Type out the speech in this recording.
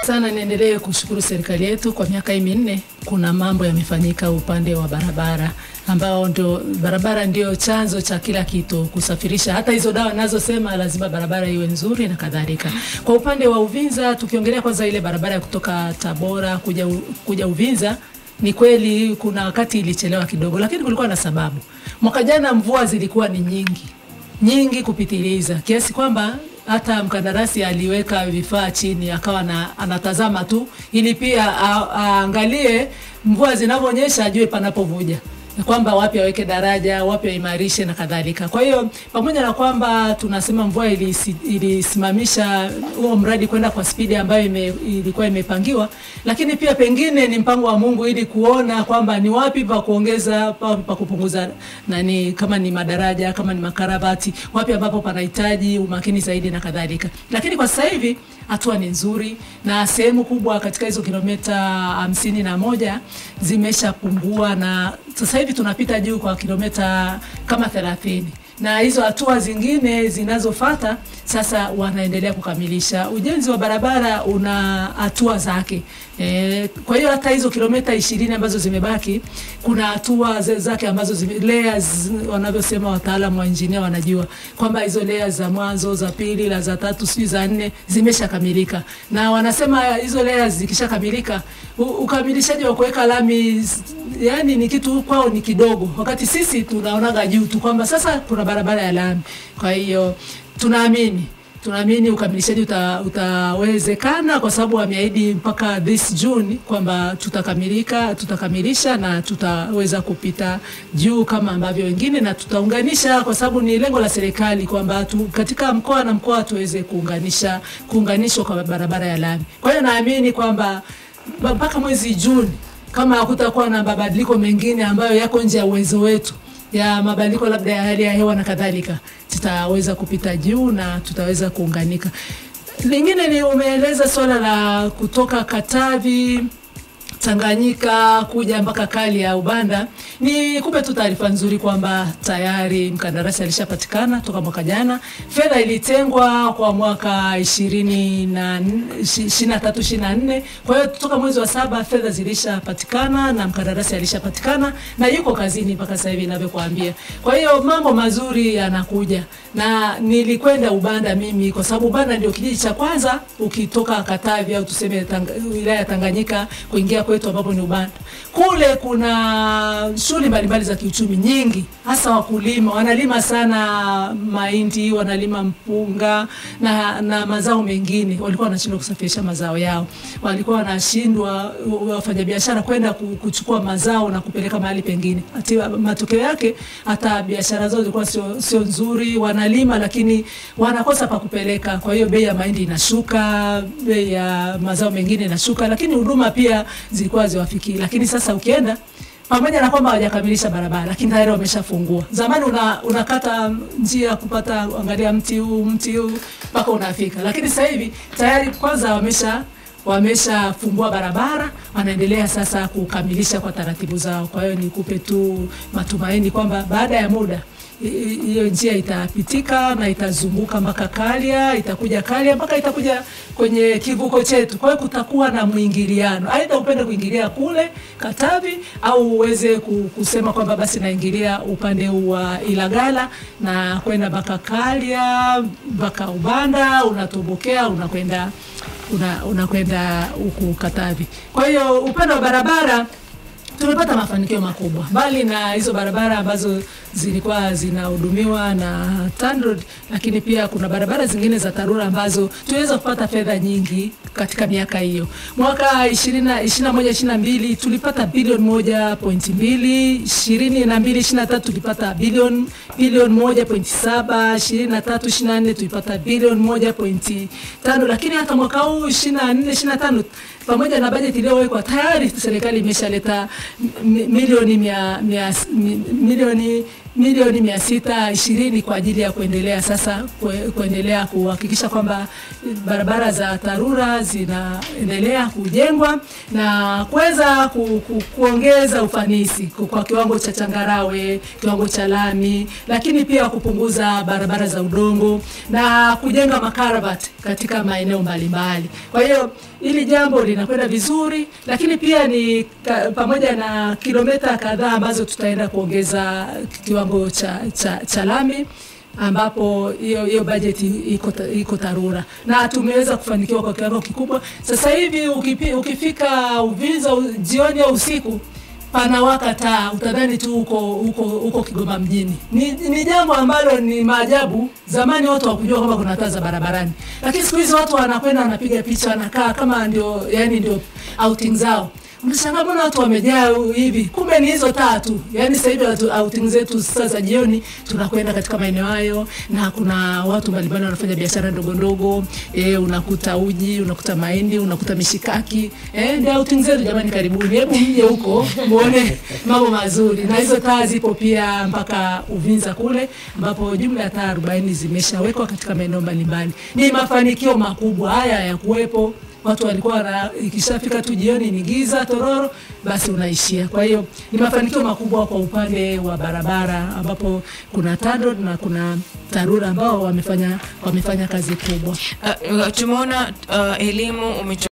Sana niendelee kushukuru serikali yetu kwa miaka 4 kuna mambo yamefanyika upande wa barabara ambao ndio barabara ndio chanzo cha kila kitu kusafirisha hata hizo dawa nazo sema lazima barabara iwe nzuri na kadhalika. Kwa upande wa Uvinza tukiongelea kwanza ile barabara ya kutoka Tabora kuja Uvinza ni kweli kuna wakati ilichelewa kidogo lakini kulikuwa na sababu. Mwaka jana mvua zilikuwa ni nyingi kupitiliza kiasi kwamba hata mkandarasi aliweka vifaa chini akawa anatazama tu ili pia aangalie mvua zinavyoonyesha ajue panapovuja kwamba wapi aweke daraja wapi aimarishe na kadhalika. Kwa hiyo pamoja na kwamba tunasema mvua ilisimamisha huo mradi kwenda kwa spidi ambayo ilikuwa imepangiwa lakini pia pengine ni mpango wa Mungu ili kuona kwamba ni wapi pa kuongeza pa kupunguza nani kama ni madaraja kama ni makarabati wapi ambapo panahitaji umakini zaidi na kadhalika. Lakini kwa sasa hivi hatua ni nzuri na sehemu kubwa katika hizo kilomita 51 zimeshapungua na sasa hivi tunapita juu kwa kilomita kama 30 na hizo hatua zingine zinazofuata sasa wanaendelea kukamilisha. Ujenzi wa barabara una hatua zake. Kwa hiyo hata hizo kilomita 20 ambazo zimebaki kuna hatua zake ambazo layers wanavyosema wataalamu wa engineer wanajua kwamba hizo layers za mwanzo za pili la za tatu sio za 4 zimeshakamilika na wanasema hizo layers zikishakamilika ukamilishaji wa kuweka lami yani ni kitu kwao ni kidogo wakati sisi tunaonaga juu tu kwamba sasa kuna barabara ya lami. Kwa hiyo tunaamini ukamilishaji utawezekana kwa sababu wameahidi mpaka this June kwamba tutakamilisha na tutaweza kupita juu kama ambavyo wengine na tutaunganisha kwa sababu ni lengo la serikali kwamba katika mkoa na mkoa tuweze kuunganishwa kwa barabara ya lami. Kwa hiyo naamini kwamba mpaka mwezi June kama hakutakuwa na mabadiliko mengine ambayo yako nje ya uwezo wetu ya mabadiliko labda ya hali ya hewa na kadhalika tutaweza kupita juu na tutaweza kuunganika. Lingine ni umeeleza swala la kutoka Katavi Tanganyika kuja mpaka Kali ya Ubanda. Ni kupe tu taarifa nzuri kwamba tayari mkandarasi alishapatikana toka mwaka jana. Fedha ilitengwa kwa mwaka 23-24. Kwa hiyo kutoka mwezi wa 7 fedha zilishapatikana na mkandarasi alishapatikana na yuko kazini mpaka sasa hivi ninavyokuambia. Kwa hiyo mambo mazuri yanakuja. Na nilikwenda Ubanda mimi kwa sababu Ubanda ndio kijiji cha kwanza ukitoka Katavi au tuseme wilaya ya Tanganyika kuingia kwetu ambapo ni Ubanda. Kule kuna shughuli mbalimbali za kiuchumi nyingi, hasa wakulima wanalima sana mahindi, wanalima mpunga na mazao mengine. Walikuwa wanashindwa kusafirisha mazao yao. Walikuwa wanashindwa wafanyabiashara kwenda kuchukua mazao na kupeleka mahali pengine. Matokeo yake hata biashara zao zilikuwa sio nzuri, wanalima lakini wanakosa pa kupeleka. Kwa hiyo bei ya mahindi inashuka, bei ya mazao mengine inashuka lakini huduma pia zilikuwa ziwafiki. Lakini sasa ukienda pamoja na kwamba hawajakamilisha barabara lakini tayari wameshafungua. Zamani unakata njia kupata angalia mti huu mpaka unafika. Lakini sasa hivi tayari kwanza wameshafungua barabara, wanaendelea sasa kukamilisha kwa taratibu zao. Kwa hiyo nikupe tu matumaini kwamba baada ya muda hiyo njia itapitika na itazunguka mpaka Kalia, itakuja Kalia mpaka itakuja kwenye kivuko chetu. Kwa hiyo kutakuwa na muingiliano. Aidha upende kuingilia kule Katavi au uweze kusema kwamba basi naingilia upande wa Ilagala na kwenda mpaka Kalia, mpaka Ubanda, unatobokea unakwenda huku Katavi. Kwa hiyo upande wa barabara tumepata mafanikio makubwa. Bali na hizo barabara ambazo zilikuwa zinahudumiwa na TANROADS lakini pia kuna barabara zingine za TARURA ambazo tuweza kupata fedha nyingi katika miaka hiyo. Mwaka 2021-22 tulipata bilioni 1.2, 22-23 tulipata bilioni 1.7, 23-24 tulipata bilioni 1.5 lakini hata mwaka huu 24-25 pamoja na bajeti iliyowekwa tayari serikali imeshaleta milioni milioni 620 kwa ajili ya kuendelea sasa kuendelea kuhakikisha kwamba barabara za TARURA zinaendelea kujengwa na kuweza kuongeza ufanisi kwa kiwango cha changarawe, kiwango cha lami, lakini pia kupunguza barabara za udongo na kujenga makarabati katika maeneo mbalimbali. Kwa hiyo hili jambo linakwenda vizuri, lakini pia ni pamoja na kilomita kadhaa ambazo tutaenda kuongeza kiwango cha lami, ambapo hiyo bajeti iko TARURA na tumeweza kufanikiwa kwa kiwango kikubwa. Sasa hivi ukifika Uvinza jioni au usiku, panawaka taa, utadhani tu uko Kigoma mjini. Ni jambo ambalo ni maajabu. Zamani watu hawakujua kwamba kuna taa za barabarani, lakini siku hizi watu wanakwenda wanapiga picha, wanakaa kama ndio ndio outing zao. Mnashangaa mbona watu wamejaa hivi, kumbe ni hizo taa tu. Sasa hivi outing zetu sasa jioni tunakwenda katika maeneo hayo, na kuna watu mbalimbali wanafanya biashara ndogo ndogo, unakuta uji, unakuta mahindi, unakuta mishikaki. Ndio outing zetu jamani, karibuni. Hebu mje huko muone mambo mazuri. Na hizo taa zipo pia mpaka Uvinza kule, ambapo jumla ya taa 40 zimeshawekwa katika maeneo mbalimbali. Ni mafanikio makubwa haya ya kuwepo. Watu walikuwa ikishafika tu jioni ni giza tororo, basi unaishia. Kwa hiyo ni mafanikio makubwa kwa upande wa barabara, ambapo kuna TANROADS na kuna TARURA ambao wamefanya kazi kubwa. Tumeona elimu